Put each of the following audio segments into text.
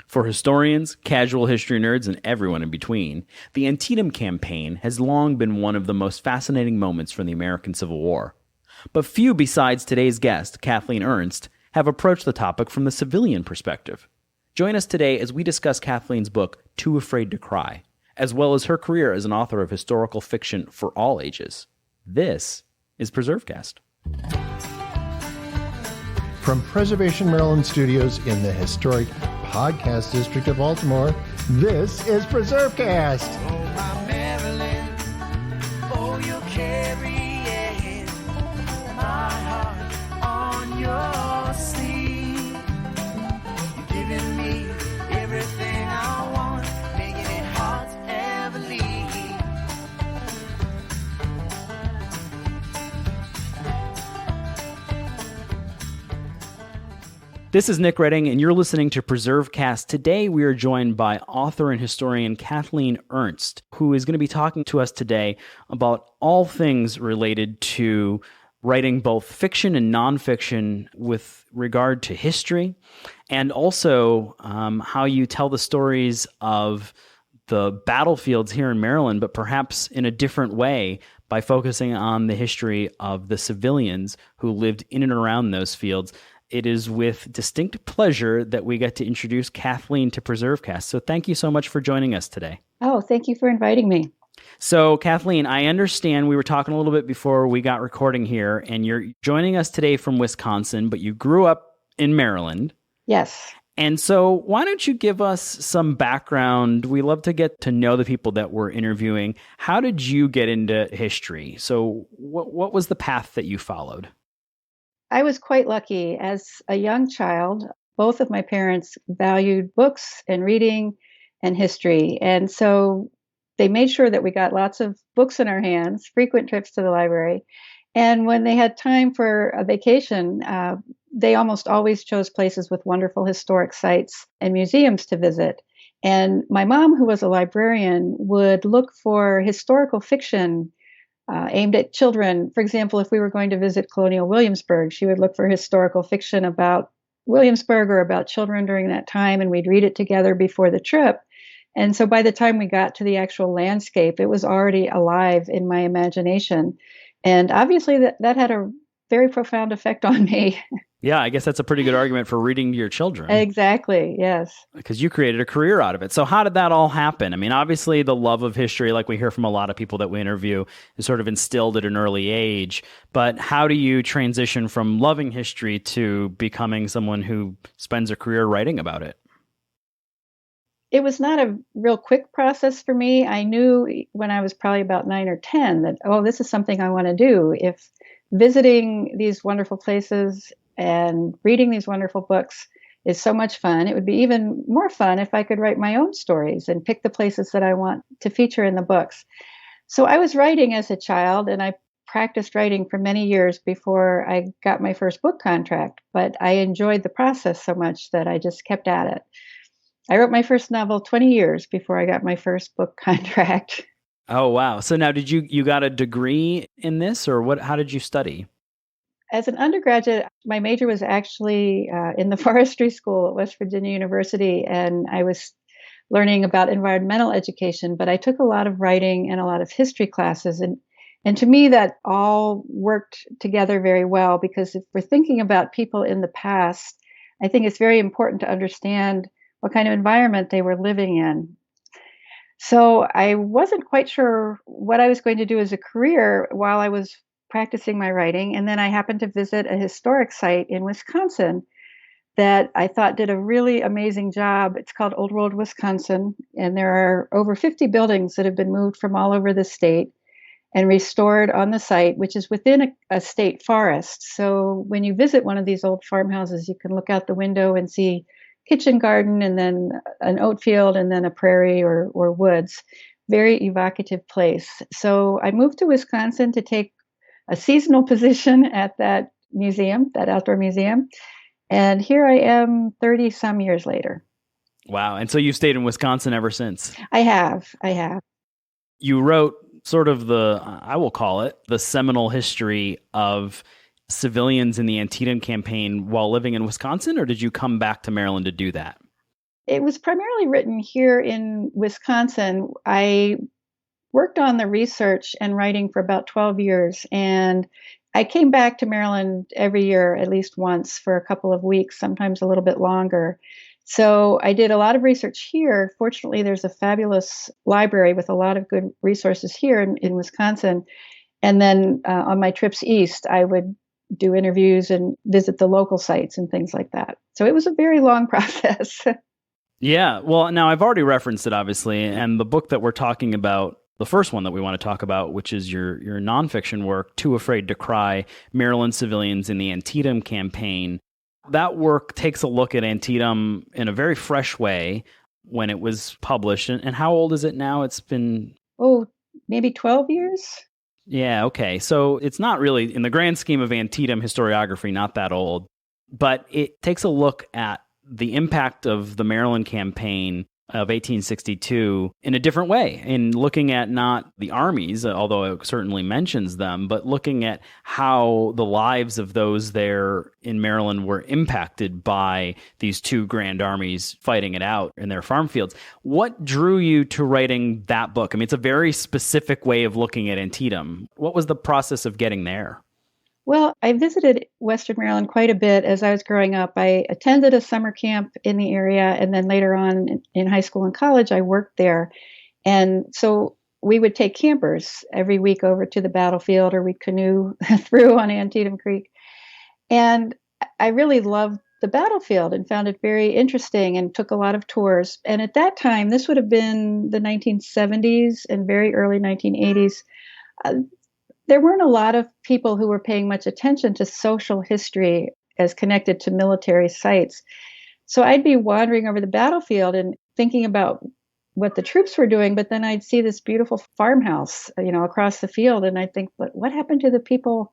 For historians, casual history nerds, and everyone in between, the Antietam campaign has long been one of the most fascinating moments from the American Civil War. But few besides today's guest, Kathleen Ernst, have approached the topic from the civilian perspective. Join us today as we discuss Kathleen's book, Too Afraid to Cry, as well as her career as an author of historical fiction for all ages. This is PreserveCast. From Preservation, Maryland studios in the historic podcast district of Baltimore, this is PreserveCast. Oh, my Maryland, oh, you're carrying my heart on your sleeve. You're giving me everything I want, making it hard to ever leave. This is Nick Redding, and you're listening to PreserveCast. Today, we are joined by author and historian Kathleen Ernst, who is going to be talking to us today about all things related to writing both fiction and nonfiction with regard to history, and also how you tell the stories of the battlefields here in Maryland, but perhaps in a different way by focusing on the history of the civilians who lived in and around those fields. It is with distinct pleasure that we get to introduce Kathleen to PreserveCast. So thank you so much for joining us today. Oh, thank you for inviting me. So Kathleen, I understand we were talking a little bit before we got recording here, and you're joining us today from Wisconsin, but you grew up in Maryland. Yes. And so why don't you give us some background? We love to get to know the people that we're interviewing. How did you get into history? So what was the path that you followed? I was quite lucky. As a young child, both of my parents valued books and reading and history. And so they made sure that we got lots of books in our hands, frequent trips to the library. And when they had time for a vacation, they almost always chose places with wonderful historic sites and museums to visit. And my mom, who was a librarian, would look for historical fiction aimed at children. For example, if we were going to visit colonial Williamsburg, she would look for historical fiction about Williamsburg or about children during that time, and we'd read it together before the trip. And so by the time we got to the actual landscape, it was already alive in my imagination. And obviously that had a very profound effect on me. Yeah, I guess that's a pretty good argument for reading to your children. Exactly, yes. Because you created a career out of it. So how did that all happen? I mean, obviously the love of history, like we hear from a lot of people that we interview, is sort of instilled at an early age. But how do you transition from loving history to becoming someone who spends a career writing about it? It was not a real quick process for me. I knew when I was probably about 9 or 10 that, this is something I want to do. If visiting these wonderful places and reading these wonderful books is so much fun, it would be even more fun if I could write my own stories and pick the places that I want to feature in the books. So I was writing as a child, and I practiced writing for many years before I got my first book contract, but I enjoyed the process so much that I just kept at it. I wrote my first novel 20 years before I got my first book contract. Oh, wow. So now you got a degree in this, or what? How did you study? As an undergraduate, my major was actually in the forestry school at West Virginia University, and I was learning about environmental education, but I took a lot of writing and a lot of history classes. And to me, that all worked together very well, because if we're thinking about people in the past, I think it's very important to understand what kind of environment they were living in. So I wasn't quite sure what I was going to do as a career while I was practicing my writing. And then I happened to visit a historic site in Wisconsin that I thought did a really amazing job. It's called Old World Wisconsin. And there are over 50 buildings that have been moved from all over the state and restored on the site, which is within a state forest. So when you visit one of these old farmhouses, you can look out the window and see kitchen garden, and then an oat field, and then a prairie or woods. Very evocative place. So I moved to Wisconsin to take a seasonal position at that museum, that outdoor museum. And here I am 30 some years later. Wow. And so you've stayed in Wisconsin ever since? I have. You wrote sort of I will call it, the seminal history of civilians in the Antietam campaign while living in Wisconsin, or did you come back to Maryland to do that? It was primarily written here in Wisconsin. I worked on the research and writing for about 12 years, and I came back to Maryland every year, at least once for a couple of weeks, sometimes a little bit longer. So I did a lot of research here. Fortunately, there's a fabulous library with a lot of good resources here in Wisconsin. And then on my trips east, I would do interviews and visit the local sites and things like that. So it was a very long process. Yeah. Well, now I've already referenced it, obviously, and the book that we're talking about, the first one that we want to talk about, which is your nonfiction work, Too Afraid to Cry, Maryland Civilians in the Antietam Campaign. That work takes a look at Antietam in a very fresh way when it was published. And how old is it now? It's been... maybe 12 years. Yeah, okay. So it's not really, in the grand scheme of Antietam historiography, not that old. But it takes a look at the impact of the Maryland campaign of 1862 in a different way, in looking at not the armies, although it certainly mentions them, but looking at how the lives of those there in Maryland were impacted by these two grand armies fighting it out in their farm fields. What drew you to writing that book? I mean, it's a very specific way of looking at Antietam. What was the process of getting there? Well, I visited Western Maryland quite a bit as I was growing up. I attended a summer camp in the area, and then later on in high school and college, I worked there. And so we would take campers every week over to the battlefield, or we'd canoe through on Antietam Creek. And I really loved the battlefield and found it very interesting and took a lot of tours. And at that time, this would have been the 1970s and very early 1980s. There weren't a lot of people who were paying much attention to social history as connected to military sites. So I'd be wandering over the battlefield and thinking about what the troops were doing, but then I'd see this beautiful farmhouse, across the field, and I'd think, but what happened to the people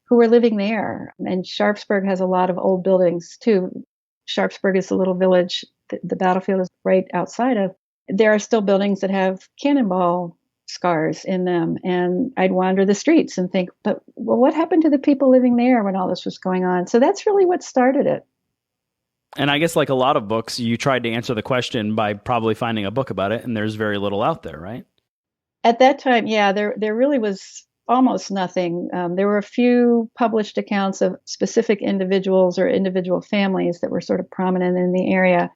who were living there? And Sharpsburg has a lot of old buildings too. Sharpsburg is a little village the battlefield is right outside of. There are still buildings that have cannonball scars in them, and I'd wander the streets and think, but what happened to the people living there when all this was going on? So that's really what started it. And I guess, like a lot of books, you tried to answer the question by probably finding a book about it, and there's very little out there, right? At that time, yeah, there really was almost nothing. There were a few published accounts of specific individuals or individual families that were sort of prominent in the area,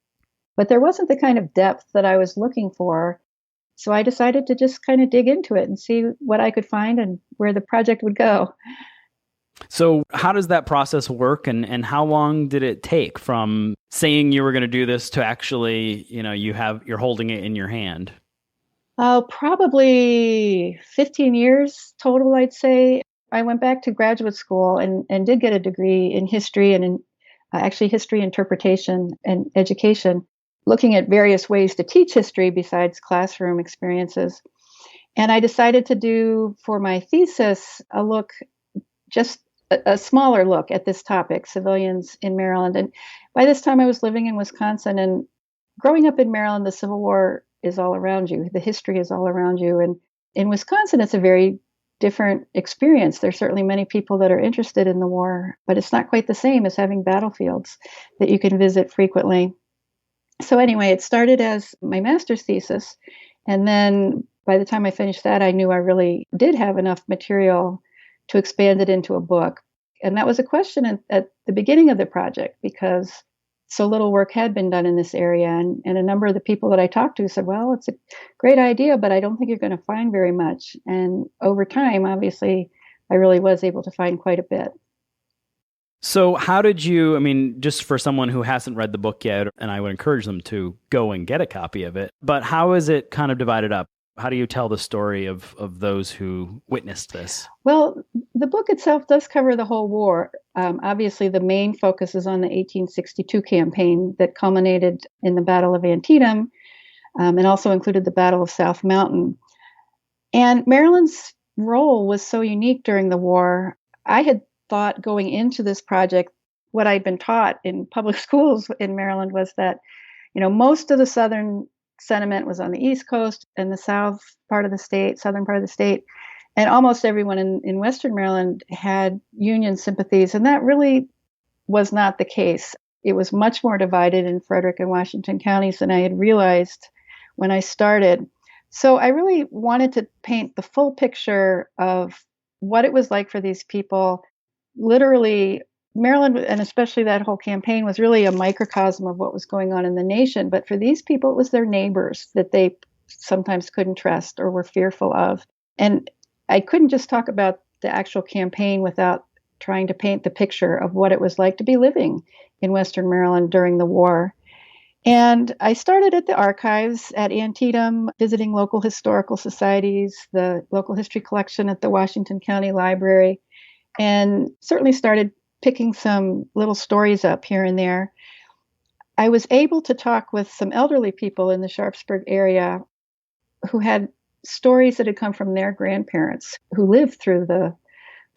but there wasn't the kind of depth that I was looking for. So I decided to just kind of dig into it and see what I could find and where the project would go. So how does that process work, and how long did it take from saying you were going to do this to actually, you're holding it in your hand? Probably 15 years total, I'd say. I went back to graduate school and did get a degree in history and in actually history interpretation and education, looking at various ways to teach history besides classroom experiences. And I decided to do, for my thesis, just a smaller look at this topic, civilians in Maryland. And by this time I was living in Wisconsin, and growing up in Maryland, the Civil War is all around you. The history is all around you. And in Wisconsin, it's a very different experience. There's certainly many people that are interested in the war, but it's not quite the same as having battlefields that you can visit frequently. So anyway, it started as my master's thesis. And then by the time I finished that, I knew I really did have enough material to expand it into a book. And that was a question at the beginning of the project, because so little work had been done in this area. And a number of the people that I talked to said, well, it's a great idea, but I don't think you're going to find very much. And over time, obviously, I really was able to find quite a bit. So how did you, just for someone who hasn't read the book yet, and I would encourage them to go and get a copy of it, but how is it kind of divided up? How do you tell the story of those who witnessed this? Well, the book itself does cover the whole war. Obviously, the main focus is on the 1862 campaign that culminated in the Battle of Antietam, and also included the Battle of South Mountain. And Maryland's role was so unique during the war. I had thought going into this project, what I'd been taught in public schools in Maryland was that, most of the Southern sentiment was on the East Coast and the southern part of the state. And almost everyone in Western Maryland had Union sympathies. And that really was not the case. it was much more divided in Frederick and Washington counties than I had realized when I started. So I really wanted to paint the full picture of what it was like for these people. Literally, Maryland, and especially that whole campaign, was really a microcosm of what was going on in the nation. But for these people, it was their neighbors that they sometimes couldn't trust or were fearful of. And I couldn't just talk about the actual campaign without trying to paint the picture of what it was like to be living in Western Maryland during the war. And I started at the archives at Antietam, visiting local historical societies, the local history collection at the Washington County Library, and certainly started picking some little stories up here and there. I was able to talk with some elderly people in the Sharpsburg area who had stories that had come from their grandparents who lived through the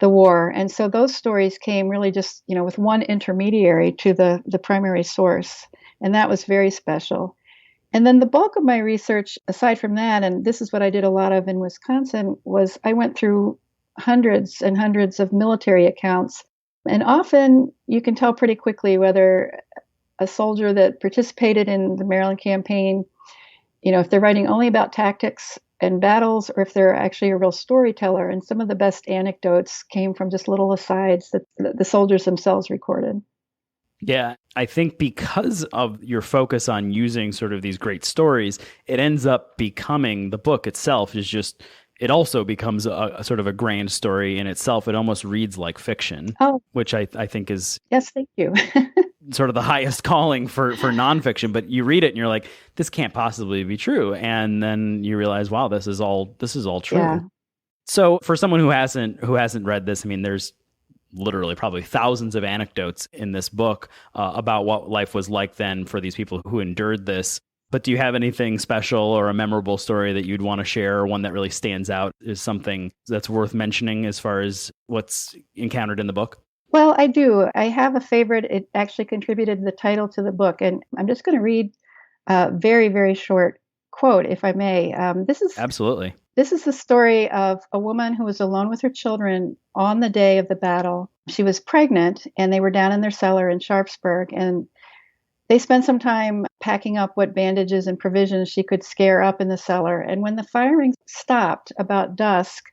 war. And so those stories came really just, with one intermediary to the primary source. And that was very special. And then the bulk of my research, aside from that, and this is what I did a lot of in Wisconsin, was I went through hundreds and hundreds of military accounts. And often you can tell pretty quickly whether a soldier that participated in the Maryland campaign, if they're writing only about tactics and battles, or if they're actually a real storyteller. And some of the best anecdotes came from just little asides that the soldiers themselves recorded. Yeah, I think because of your focus on using sort of these great stories, it ends up becoming, the book itself is just, it also becomes a sort of a grand story in itself. It almost reads like fiction, which I think is... Yes, thank you. sort of the highest calling for nonfiction, but you read it and you're like, this can't possibly be true. And then you realize, wow, this is all true. Yeah. So for someone who hasn't read this, I mean, there's literally probably thousands of anecdotes in this book about what life was like then for these people who endured this. But do you have anything special or a memorable story that you'd want to share, or one that really stands out is something that's worth mentioning as far as what's encountered in the book? Well, I do. I have a favorite. It actually contributed the title to the book. And I'm just going to read a very, very short quote, if I may. Absolutely. This is the story of a woman who was alone with her children on the day of the battle. She was pregnant, and they were down in their cellar in Sharpsburg, and they spent some time packing up what bandages and provisions she could scare up in the cellar. And when the firing stopped about dusk,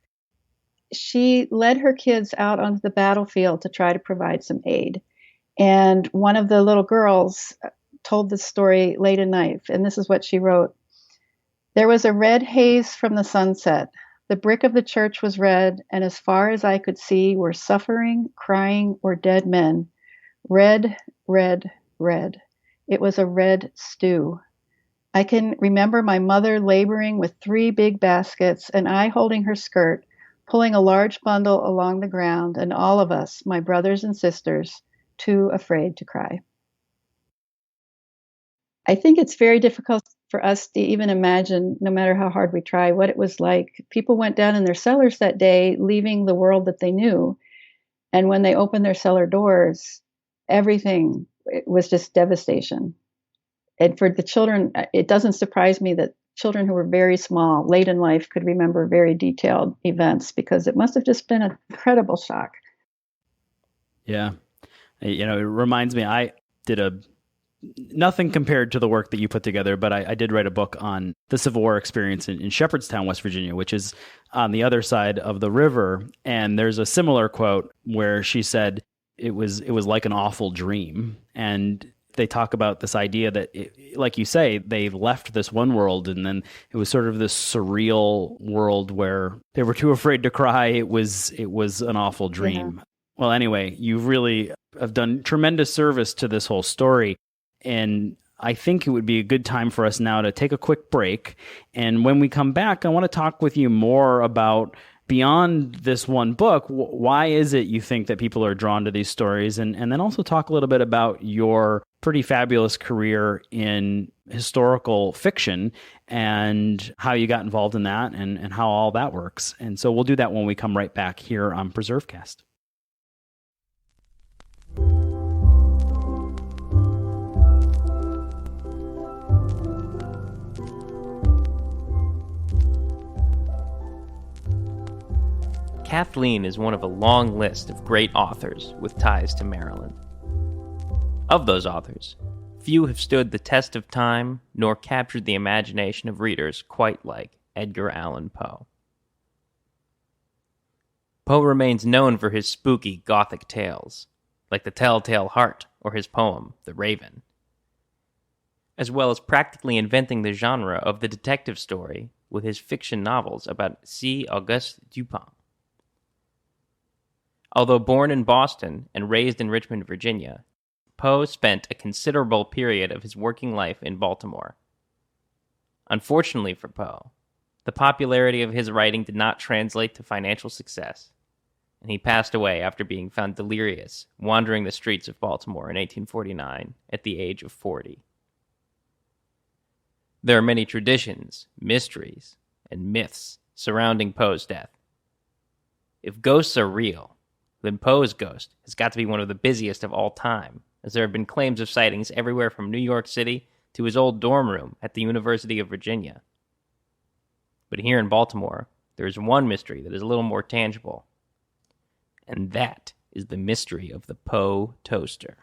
she led her kids out onto the battlefield to try to provide some aid. And one of the little girls told this story late at night, and this is what she wrote. There was a red haze from the sunset. The brick of the church was red, and as far as I could see were suffering, crying, or dead men. Red, red, red. It was a red stew. I can remember my mother laboring with 3 big baskets, and I holding her skirt, pulling a large bundle along the ground, and all of us, my brothers and sisters, too afraid to cry. I think it's very difficult for us to even imagine, no matter how hard we try, what it was like. People went down in their cellars that day, leaving the world that they knew. And when they opened their cellar doors, everything was just devastation. And for the children, it doesn't surprise me that children who were very small, late in life, could remember very detailed events, because it must have just been an incredible shock. Yeah. It reminds me, I did nothing compared to the work that you put together, but I did write a book on the Civil War experience in Shepherdstown, West Virginia, which is on the other side of the river. And there's a similar quote where she said it was like an awful dream. And they talk about this idea that, like you say, they left this one world, and then it was sort of this surreal world where they were too afraid to cry. It was an awful dream. Yeah. Well, anyway, you really have done tremendous service to this whole story. And I think it would be a good time for us now to take a quick break. And when we come back, I want to talk with you more about, beyond this one book, why is it you think that people are drawn to these stories? And then also talk a little bit about your pretty fabulous career in historical fiction and how you got involved in that and how all that works. And so we'll do that when we come right back here on PreserveCast. Kathleen is one of a long list of great authors with ties to Maryland. Of those authors, few have stood the test of time nor captured the imagination of readers quite like Edgar Allan Poe. Poe remains known for his spooky Gothic tales, like The Telltale Heart or his poem, The Raven, as well as practically inventing the genre of the detective story with his fiction novels about C. Auguste Dupin. Although born in Boston and raised in Richmond, Virginia, Poe spent a considerable period of his working life in Baltimore. Unfortunately for Poe, the popularity of his writing did not translate to financial success, and he passed away after being found delirious, wandering the streets of Baltimore in 1849 at the age of 40. There are many traditions, mysteries, and myths surrounding Poe's death. If ghosts are real, then Poe's ghost has got to be one of the busiest of all time, as there have been claims of sightings everywhere from New York City to his old dorm room at the University of Virginia. But here in Baltimore, there is one mystery that is a little more tangible, and that is the mystery of the Poe Toaster.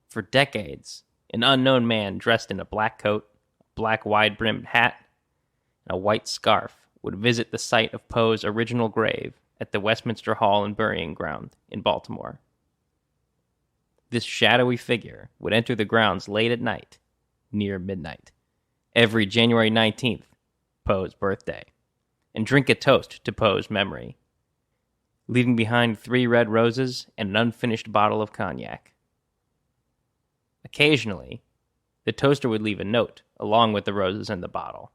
For decades, an unknown man dressed in a black coat, black wide-brimmed hat, and a white scarf would visit the site of Poe's original grave at the Westminster Hall and Burying Ground in Baltimore. This shadowy figure would enter the grounds late at night, near midnight, every January 19th, Poe's birthday, and drink a toast to Poe's memory, leaving behind 3 red roses and an unfinished bottle of cognac. Occasionally, the toaster would leave a note along with the roses and the bottle.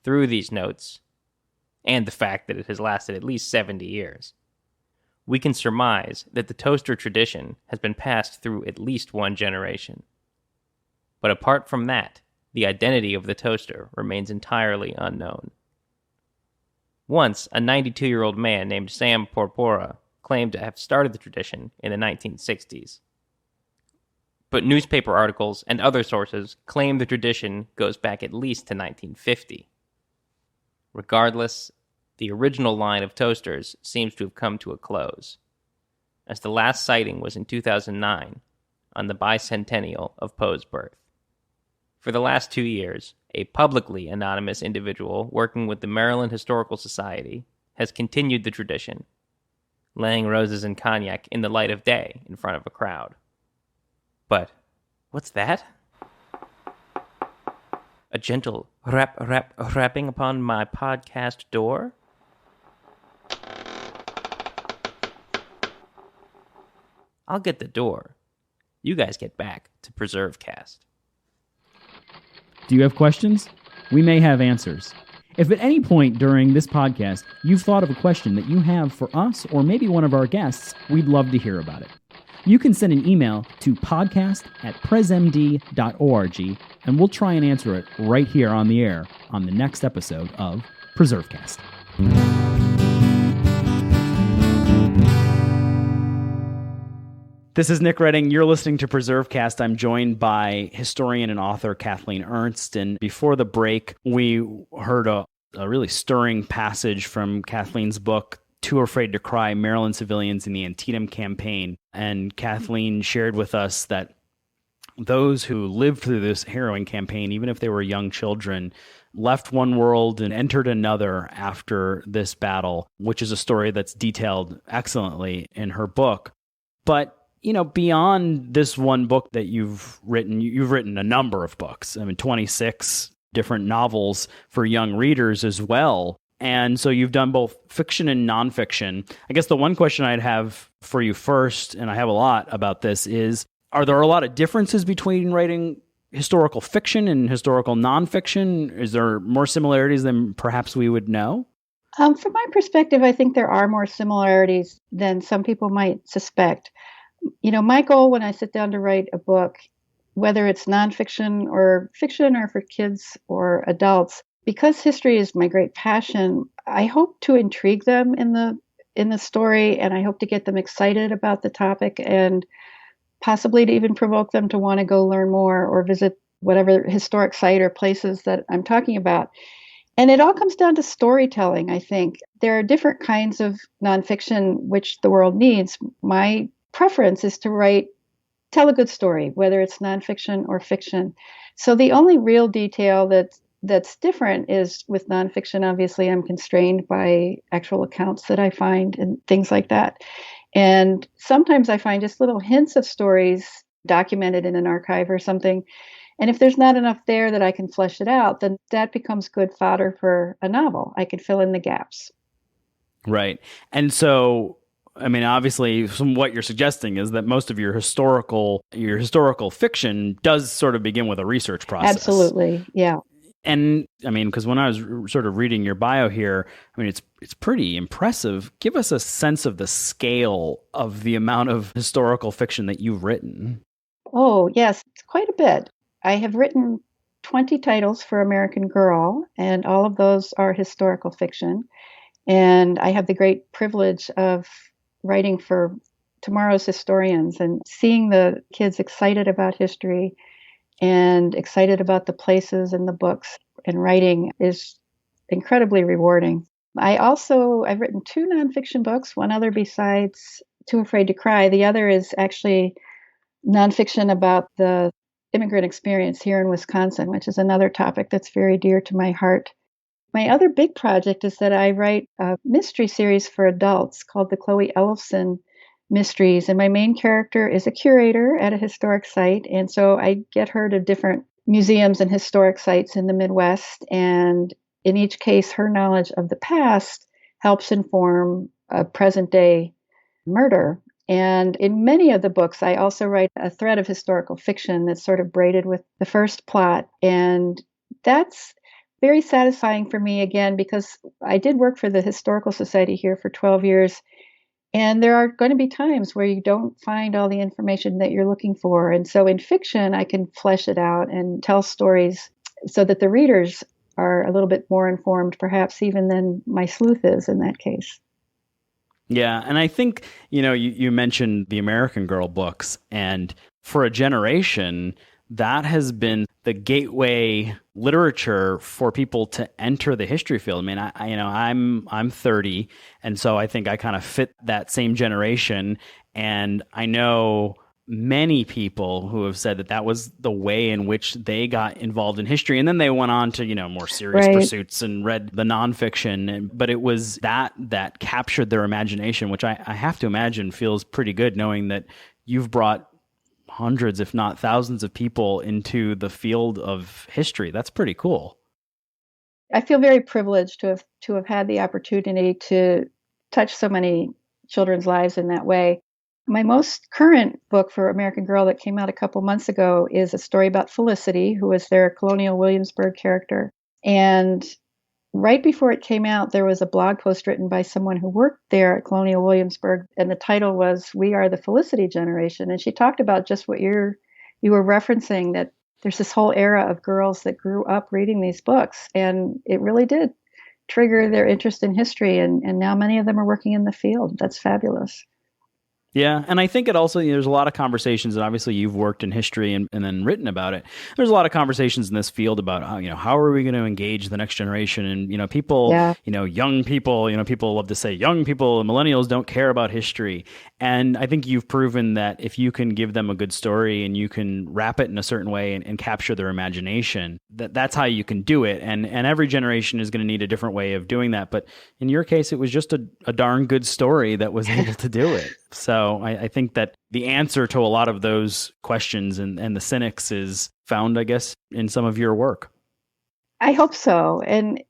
Through these notes, and the fact that it has lasted at least 70 years, we can surmise that the toaster tradition has been passed through at least one generation. But apart from that, the identity of the toaster remains entirely unknown. Once, a 92-year-old man named Sam Porpora claimed to have started the tradition in the 1960s. But newspaper articles and other sources claim the tradition goes back at least to 1950. Regardless, the original line of toasters seems to have come to a close, as the last sighting was in 2009, on the bicentennial of Poe's birth. For the last 2 years, a publicly anonymous individual working with the Maryland Historical Society has continued the tradition, laying roses and cognac in the light of day in front of a crowd. But what's that? A gentle rapping upon my podcast door? I'll get the door. You guys get back to PreserveCast. Do you have questions? We may have answers. If at any point during this podcast you've thought of a question that you have for us or maybe one of our guests, we'd love to hear about it. You can send an email to podcast@presmd.org, and we'll try and answer it right here on the air on the next episode of PreserveCast. This is Nick Redding. You're listening to PreserveCast. I'm joined by historian and author Kathleen Ernst. And before the break, we heard a really stirring passage from Kathleen's book, Too Afraid to Cry, Maryland Civilians in the Antietam Campaign. And Kathleen shared with us that those who lived through this harrowing campaign, even if they were young children, left one world and entered another after this battle, which is a story that's detailed excellently in her book. But beyond this one book that you've written a number of books. 26 different novels for young readers as well. And so you've done both fiction and nonfiction. I guess the one question I'd have for you first, and I have a lot about this, is, are there a lot of differences between writing historical fiction and historical nonfiction? Is there more similarities than perhaps we would know? From my perspective, I think there are more similarities than some people might suspect. My goal when I sit down to write a book, whether it's nonfiction or fiction or for kids or adults, because history is my great passion, I hope to intrigue them in the story, and I hope to get them excited about the topic and possibly to even provoke them to want to go learn more or visit whatever historic site or places that I'm talking about. And it all comes down to storytelling, I think. There are different kinds of nonfiction which the world needs. My preference is to write tell a good story, whether it's nonfiction or fiction. So the only real detail that's different is with nonfiction, obviously, I'm constrained by actual accounts that I find and things like that. And sometimes I find just little hints of stories documented in an archive or something. And if there's not enough there that I can flesh it out, then that becomes good fodder for a novel. I can fill in the gaps. Right. And so, I mean, obviously, from what you're suggesting is that most of your historical fiction does sort of begin with a research process. Absolutely. Yeah. And I mean, because when I was sort of reading your bio here, I mean, it's pretty impressive. Give us a sense of the scale of the amount of historical fiction that you've written. Oh, yes, it's quite a bit. I have written 20 titles for American Girl, and all of those are historical fiction. And I have the great privilege of writing for tomorrow's historians and seeing the kids excited about history and excited about the places and the books and writing is incredibly rewarding. I've written 2 nonfiction books, one other besides Too Afraid to Cry. The other is actually nonfiction about the immigrant experience here in Wisconsin, which is another topic that's very dear to my heart. My other big project is that I write a mystery series for adults called the Chloe Ellison Mysteries. And my main character is a curator at a historic site. And so I get her to different museums and historic sites in the Midwest. And in each case, her knowledge of the past helps inform a present day murder. And in many of the books, I also write a thread of historical fiction that's sort of braided with the first plot. And that's very satisfying for me, again, because I did work for the Historical Society here for 12 years. And there are going to be times where you don't find all the information that you're looking for. And so in fiction, I can flesh it out and tell stories so that the readers are a little bit more informed, perhaps even than my sleuth is in that case. Yeah, and I think, you mentioned the American Girl books, and for a generation, that has been the gateway literature for people to enter the history field. I mean, I'm 30, and so I think I kind of fit that same generation, and I know many people who have said that was the way in which they got involved in history. And then they went on to, more serious pursuits and read the nonfiction. But it was that captured their imagination, which I have to imagine feels pretty good, knowing that you've brought hundreds, if not thousands of people into the field of history. That's pretty cool. I feel very privileged to have had the opportunity to touch so many children's lives in that way. My most current book for American Girl that came out a couple months ago is a story about Felicity, who was their colonial Williamsburg character. And right before it came out, there was a blog post written by someone who worked there at Colonial Williamsburg, and the title was "We Are the Felicity Generation." And she talked about just what you were referencing, that there's this whole era of girls that grew up reading these books, and it really did trigger their interest in history, and now many of them are working in the field. That's fabulous. Yeah, and I think it also, there's a lot of conversations, and obviously you've worked in history and then written about it. There's a lot of conversations in this field about how are we going to engage the next generation, and people, young people, people love to say young people, millennials don't care about history. And I think you've proven that if you can give them a good story and you can wrap it in a certain way and capture their imagination, that's how you can do it. And every generation is going to need a different way of doing that. But in your case, it was just a darn good story that was able to do it. So I think that the answer to a lot of those questions and the cynics is found, I guess, in some of your work. I hope so. And,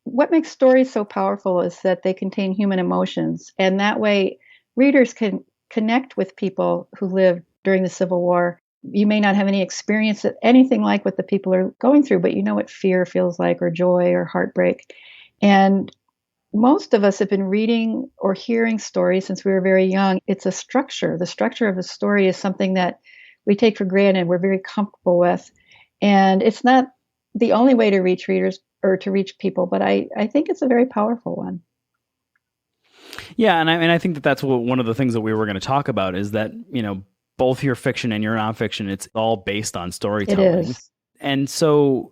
what makes stories so powerful is that they contain human emotions. And that way, readers can connect with people who lived during the Civil War. You may not have any experience of anything like what the people are going through, but you know what fear feels like, or joy, or heartbreak. And most of us have been reading or hearing stories since we were very young. It's a structure. The structure of a story is something that we take for granted, we're very comfortable with. And it's not the only way to reach readers or to reach people, but I think it's a very powerful one. Yeah, and I think that's one of the things that we were going to talk about is that, both your fiction and your nonfiction, it's all based on storytelling. It is. And so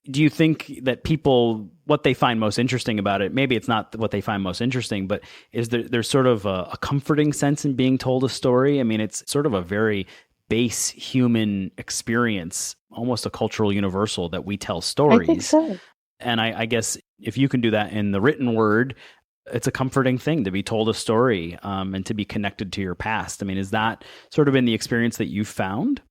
do you think that people, what they find most interesting about it, maybe it's not what they find most interesting, but is there's sort of a comforting sense in being told a story? I mean, it's sort of a very base human experience, almost a cultural universal that we tell I stories. think so. And I guess if you can do that in the written word, it's a comforting thing to be told a story and to be connected to your past. I mean, is that sort of been the experience that you found?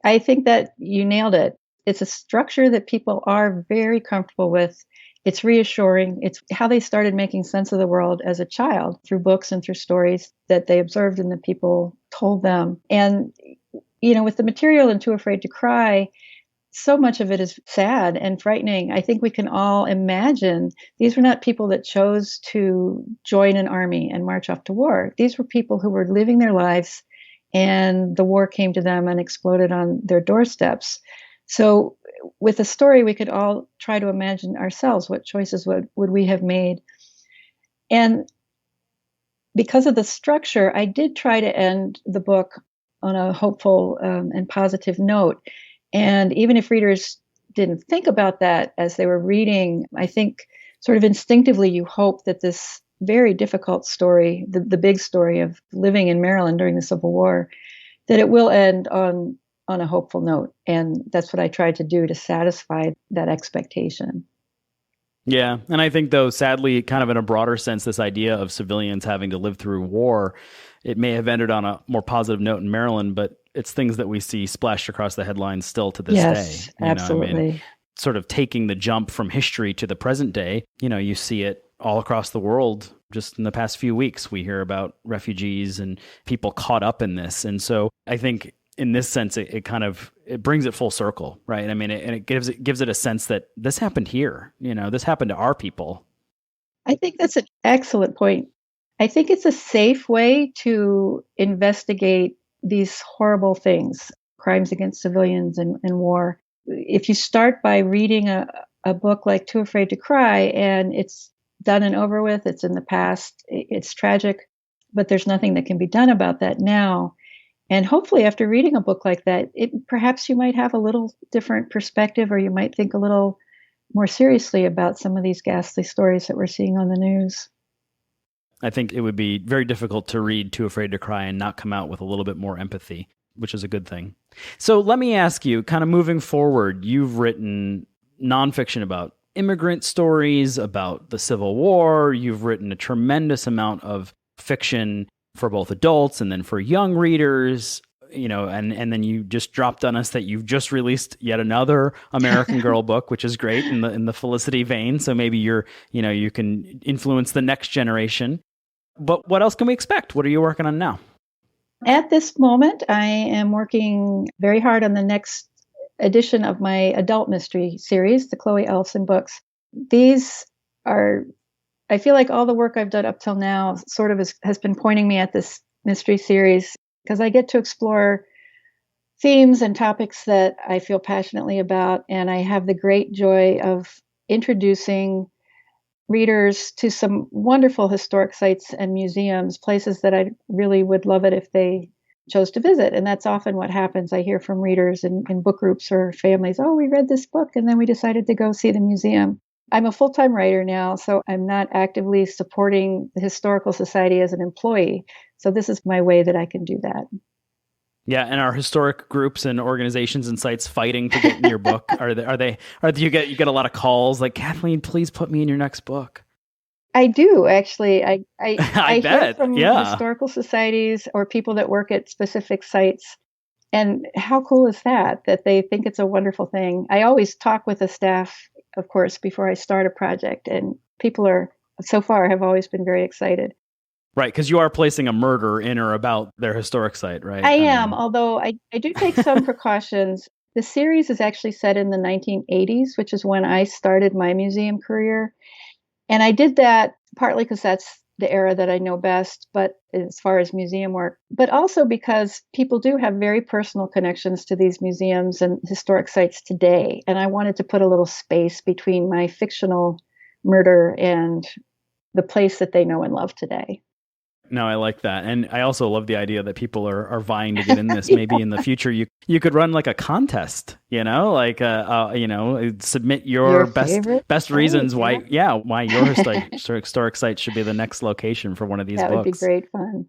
I think that you nailed it. It's a structure that people are very comfortable with. It's reassuring. It's how they started making sense of the world as a child through books and through stories that they observed and that people told them. And, with the material in Too Afraid to Cry, so much of it is sad and frightening. I think we can all imagine these were not people that chose to join an army and march off to war. These were people who were living their lives and the war came to them and exploded on their doorsteps. So with a story, we could all try to imagine ourselves, what choices would we have made. And because of the structure, I did try to end the book on a hopeful and positive note. And even if readers didn't think about that as they were reading, I think sort of instinctively you hope that this very difficult story, the big story of living in Maryland during the Civil War, that it will end on a hopeful note. And that's what I tried to do to satisfy that expectation. Yeah. And I think, though, sadly, kind of in a broader sense, this idea of civilians having to live through war, it may have ended on a more positive note in Maryland, but it's things that we see splashed across the headlines still to this Yes, day. absolutely. Sort of taking the jump from history to the present day, you see it all across the world. Just in the past few weeks, we hear about refugees and people caught up in this. And so I think in this sense, it brings it full circle, right? I mean, it gives it a sense that this happened here, this happened to our people. I think that's an excellent point. I think it's a safe way to investigate these horrible things, crimes against civilians and war. If you start by reading a book like Too Afraid to Cry and it's done and over with, it's in the past, it's tragic, but there's nothing that can be done about that now. And hopefully after reading a book like that, perhaps you might have a little different perspective, or you might think a little more seriously about some of these ghastly stories that we're seeing on the news. I think it would be very difficult to read Too Afraid to Cry and not come out with a little bit more empathy, which is a good thing. So let me ask you, kind of moving forward, you've written nonfiction about immigrant stories, about the Civil War. You've written a tremendous amount of fiction for both adults and then for young readers, and then you just dropped on us that you've just released yet another American Girl book, which is great in the Felicity vein. So maybe you can influence the next generation. But what else can we expect? What are you working on now? At this moment, I am working very hard on the next edition of my adult mystery series, the Chloe Ellison books. These are, I feel like all the work I've done up till now sort of has been pointing me at this mystery series, because I get to explore themes and topics that I feel passionately about. And I have the great joy of introducing readers to some wonderful historic sites and museums, places that I really would love it if they chose to visit. And that's often what happens. I hear from readers in book groups or families, oh, we read this book and then we decided to go see the museum. I'm a full-time writer now, so I'm not actively supporting the Historical Society as an employee. So this is my way that I can do that. Yeah, and are historic groups and organizations and sites fighting to get in your book? You get a lot of calls like, Kathleen, please put me in your next book? I do, actually. I I hear bet. from historical societies or people that work at specific sites. And how cool is that they think it's a wonderful thing? I always talk with the staff, of course, before I start a project. And people so far have always been very excited. Right, because you are placing a murder in or about their historic site, right? I am, although I do take some precautions. The series is actually set in the 1980s, which is when I started my museum career. And I did that partly because that's the era that I know best, but as far as museum work, but also because people do have very personal connections to these museums and historic sites today. And I wanted to put a little space between my fictional murder and the place that they know and love today. No, I like that. And I also love the idea that people are vying to get in this. Maybe in the future, you could run like a contest, submit your best reasons why your historic site should be the next location for one of these books. That would be great fun.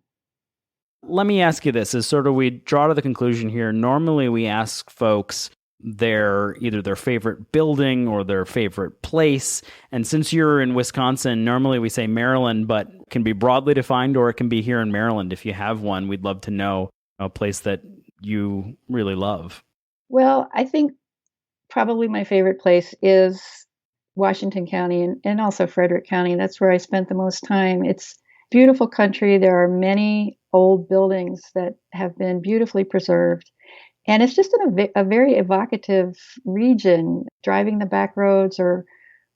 Let me ask you this, as sort of we draw to the conclusion here. Normally we ask folks either their favorite building or their favorite place. And since you're in Wisconsin, normally we say Maryland, but it can be broadly defined or it can be here in Maryland. If you have one, we'd love to know a place that you really love. Well, I think probably my favorite place is Washington County and also Frederick County. That's where I spent the most time. It's beautiful country. There are many old buildings that have been beautifully preserved. And it's just a very evocative region, driving the back roads or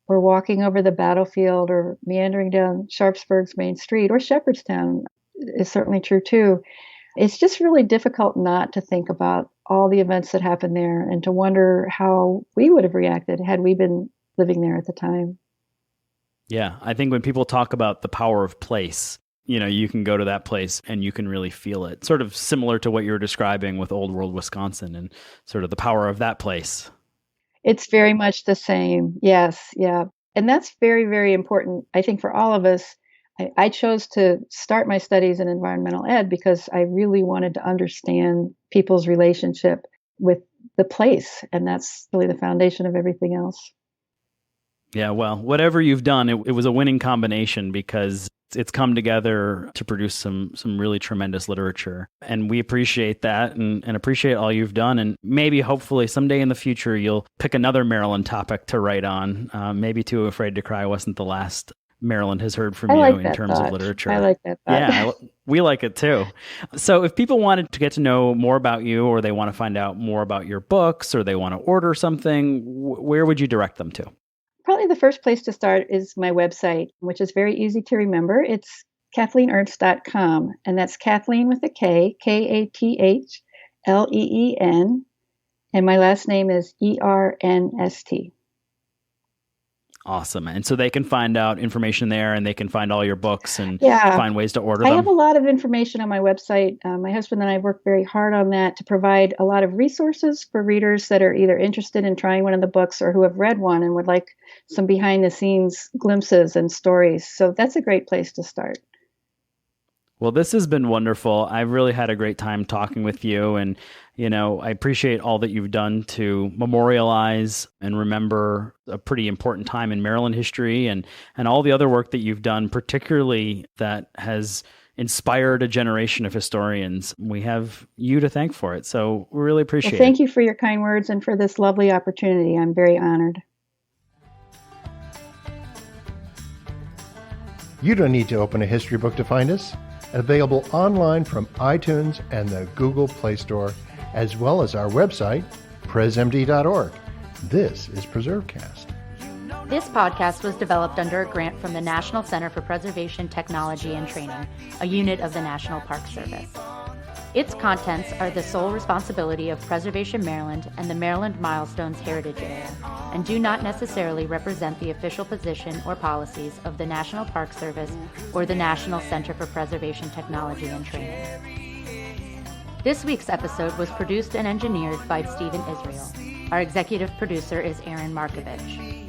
walking over the battlefield or meandering down Sharpsburg's main street, or Shepherdstown is certainly true too. It's just really difficult not to think about all the events that happened there and to wonder how we would have reacted had we been living there at the time. Yeah, I think when people talk about the power of place, you can go to that place and you can really feel it. Sort of similar to what you were describing with Old World Wisconsin and sort of the power of that place. It's very much the same. Yes. Yeah. And that's very, very important, I think, for all of us. I chose to start my studies in environmental ed because I really wanted to understand people's relationship with the place. And that's really the foundation of everything else. Yeah, well, whatever you've done, it was a winning combination because it's come together to produce some really tremendous literature. And we appreciate that and appreciate all you've done. And maybe, hopefully, someday in the future, you'll pick another Maryland topic to write on. Maybe Too Afraid to Cry wasn't the last Maryland has heard from you in terms of literature. I like that thought. Yeah, we like it too. So if people wanted to get to know more about you, or they want to find out more about your books, or they want to order something, where would you direct them to? Probably the first place to start is my website, which is very easy to remember. It's KathleenErnst.com, and that's Kathleen with a K, Kathleen, and my last name is Ernst. Awesome. And so they can find out information there, and they can find all your books and find ways to order them. I have a lot of information on my website. My husband and I worked very hard on that to provide a lot of resources for readers that are either interested in trying one of the books or who have read one and would like some behind the scenes glimpses and stories. So that's a great place to start. Well, this has been wonderful. I've really had a great time talking with you. And, I appreciate all that you've done to memorialize and remember a pretty important time in Maryland history and all the other work that you've done, particularly that has inspired a generation of historians. We have you to thank for it. So we really appreciate it. Thank you for your kind words and for this lovely opportunity. I'm very honored. You don't need to open a history book to find us. Available online from iTunes and the Google Play Store, as well as our website, presmd.org. This is PreserveCast. This podcast was developed under a grant from the National Center for Preservation Technology and Training, a unit of the National Park Service. Its contents are the sole responsibility of Preservation Maryland and the Maryland Milestones Heritage Area, and do not necessarily represent the official position or policies of the National Park Service or the National Center for Preservation Technology and Training. This week's episode was produced and engineered by Stephen Israel. Our executive producer is Aaron Markovich.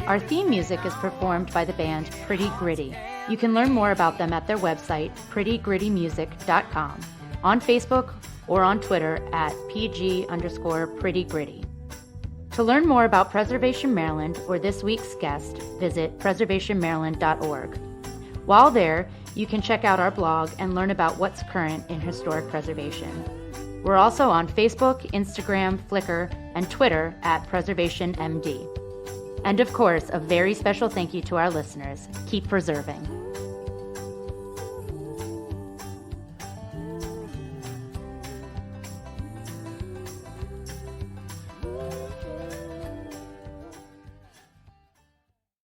Our theme music is performed by the band Pretty Gritty. You can learn more about them at their website, prettygrittymusic.com, on Facebook or on Twitter at PG_prettygritty. To learn more about Preservation Maryland or this week's guest, visit preservationmaryland.org. While there, you can check out our blog and learn about what's current in historic preservation. We're also on Facebook, Instagram, Flickr, and Twitter at PreservationMD. And of course, a very special thank you to our listeners. Keep preserving.